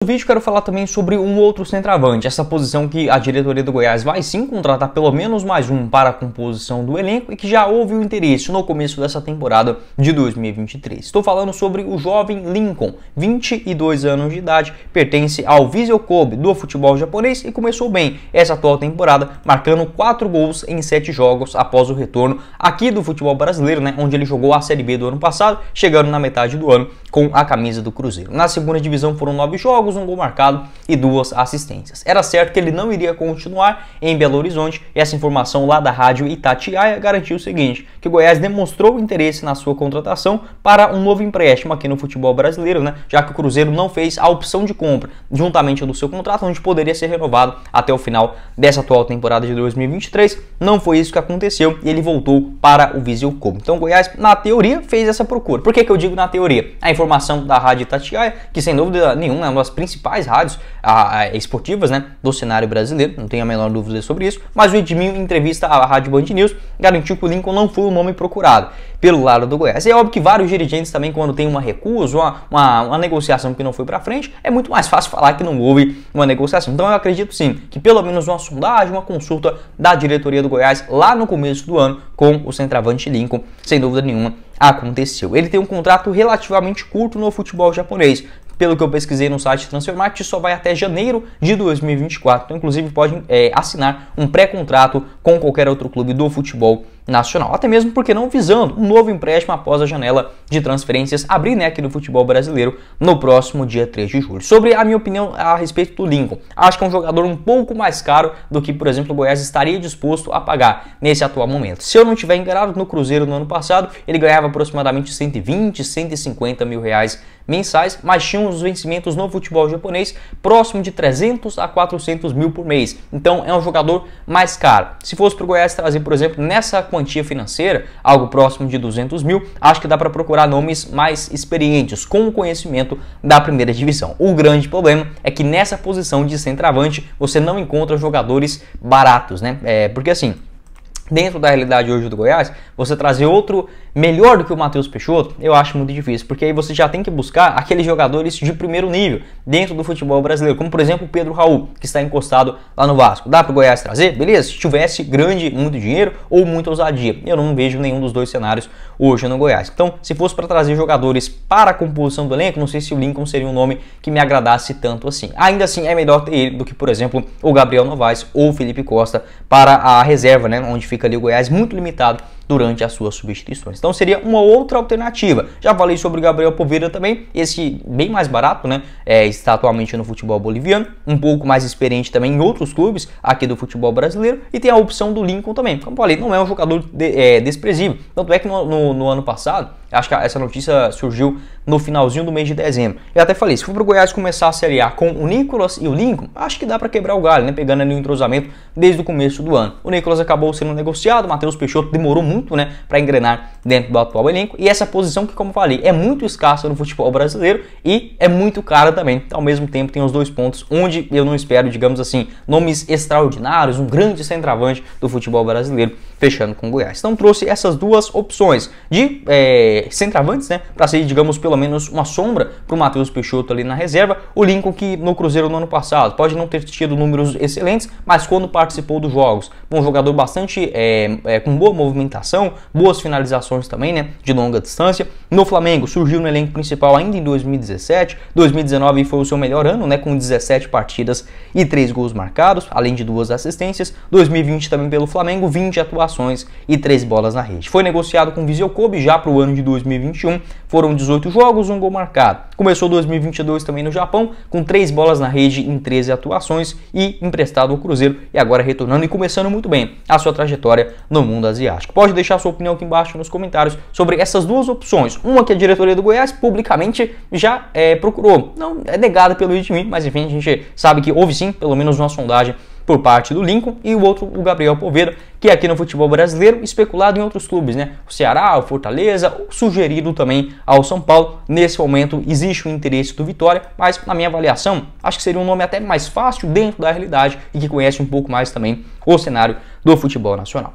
No vídeo quero falar também sobre um outro centroavante, essa posição que a diretoria do Goiás vai sim contratar pelo menos mais um para a composição do elenco e que já houve o interesse no começo dessa temporada de 2023. Estou falando sobre o jovem Lincoln, 22 anos de idade, pertence ao Vissel Kobe do futebol japonês e começou bem essa atual temporada, marcando 4 gols em 7 jogos após o retorno aqui do futebol brasileiro, onde ele jogou a Série B do ano passado, chegando na metade do ano com a camisa do Cruzeiro. Na segunda divisão foram 9 jogos, um gol marcado e 2 assistências. Era certo que ele não iria continuar em Belo Horizonte e essa informação lá da rádio Itatiaia garantiu o seguinte, que o Goiás demonstrou interesse na sua contratação para um novo empréstimo aqui no futebol brasileiro, já que o Cruzeiro não fez a opção de compra juntamente do seu contrato, onde poderia ser renovado até o final dessa atual temporada de 2023. Não foi isso que aconteceu e ele voltou para o Vissel Kobe. Então o Goiás, na teoria, fez essa procura. Por que eu digo na teoria? A informação da rádio Itatiaia, que sem dúvida nenhuma é uma das principais rádios esportivas do cenário brasileiro, não tenho a menor dúvida sobre isso, mas o Edminho, em entrevista à rádio Band News, garantiu que o Lincoln não foi o nome procurado pelo lado do Goiás. É óbvio que vários dirigentes também, quando tem uma recusa, uma negociação que não foi para frente, é muito mais fácil falar que não houve uma negociação. Então eu acredito sim que pelo menos uma sondagem, uma consulta da diretoria do Goiás lá no começo do ano com o centroavante Lincoln, sem dúvida nenhuma, aconteceu. Ele tem um contrato relativamente curto no futebol japonês. Pelo que eu pesquisei no site Transfermarkt, só vai até janeiro de 2024. Então, inclusive, pode assinar um pré-contrato com qualquer outro clube do futebol nacional. Até mesmo porque não visando um novo empréstimo após a janela de transferências abrir aqui no futebol brasileiro no próximo dia 3 de julho. Sobre a minha opinião a respeito do Lincoln, acho que é um jogador um pouco mais caro do que, por exemplo, o Goiás estaria disposto a pagar nesse atual momento. Se eu não tiver enganado, no Cruzeiro no ano passado, ele ganhava aproximadamente 120, 150 mil reais mensais, mas tinha uns vencimentos no futebol japonês próximo de 300 a 400 mil por mês. Então é um jogador mais caro. Se fosse para o Goiás trazer, por exemplo, nessa quantia financeira, algo próximo de 200 mil, acho que dá para procurar nomes mais experientes, com conhecimento da primeira divisão. O grande problema é que nessa posição de centroavante você não encontra jogadores baratos, porque assim, dentro da realidade hoje do Goiás, você trazer outro melhor do que o Matheus Peixoto, eu acho muito difícil, porque aí você já tem que buscar aqueles jogadores de primeiro nível dentro do futebol brasileiro, como por exemplo o Pedro Raul, que está encostado lá no Vasco. Dá para o Goiás trazer? Beleza, se tivesse muito dinheiro ou muita ousadia. Eu não vejo nenhum dos dois cenários hoje no Goiás. Então, se fosse para trazer jogadores para a composição do elenco, não sei se o Lincoln seria um nome que me agradasse tanto assim. Ainda assim, é melhor ter ele do que, por exemplo, o Gabriel Novaes ou o Felipe Costa para a reserva, onde fica ali o Goiás muito limitado durante as suas substituições. Então seria uma outra alternativa. Já falei sobre o Gabriel Poveda também, esse bem mais barato, está atualmente no futebol boliviano, um pouco mais experiente também em outros clubes aqui do futebol brasileiro, e tem a opção do Lincoln também. Como falei, não é um jogador desprezível. Tanto é que no ano passado, acho que essa notícia surgiu no finalzinho do mês de dezembro. Eu até falei, se for para o Goiás começar a Série A com o Nicolas e o Lincoln, acho que dá para quebrar o galho, pegando ali o entrosamento desde o começo do ano. O Nicolas acabou sendo negociado, o Matheus Peixoto demorou muito para engrenar dentro do atual elenco, e essa posição que, como falei, é muito escassa no futebol brasileiro e é muito cara também. Ao mesmo tempo tem os dois pontos onde eu não espero, digamos assim, nomes extraordinários, um grande centroavante do futebol brasileiro fechando com o Goiás. Então trouxe essas duas opções de centroavantes, para ser, digamos, pelo menos uma sombra para o Matheus Peixoto ali na reserva. O Lincoln, que no Cruzeiro no ano passado pode não ter tido números excelentes, mas quando participou dos jogos, um jogador bastante com boa movimentação, boas finalizações também, de longa distância. No Flamengo surgiu no elenco principal ainda em 2017, 2019 foi o seu melhor ano, com 17 partidas e 3 gols marcados, além de 2 assistências. 2020 também pelo Flamengo, 20 atuações e 3 bolas na rede. Foi negociado com o Vissel Kobe já para o ano de 2021, foram 18 jogos, 1 gol marcado. Começou 2022 também no Japão, com 3 bolas na rede em 13 atuações e emprestado ao Cruzeiro, e agora retornando e começando muito bem a sua trajetória no mundo asiático. Pode deixar sua opinião aqui embaixo nos comentários sobre essas duas opções. Uma que a diretoria do Goiás publicamente já procurou, não é negada pelo Edmin, mas enfim, a gente sabe que houve sim, pelo menos uma sondagem por parte do Lincoln, e o outro, o Gabriel Poveda, que é aqui no futebol brasileiro, especulado em outros clubes, o Ceará, o Fortaleza, sugerido também ao São Paulo. Nesse momento existe o interesse do Vitória, mas na minha avaliação, acho que seria um nome até mais fácil dentro da realidade e que conhece um pouco mais também o cenário do futebol nacional.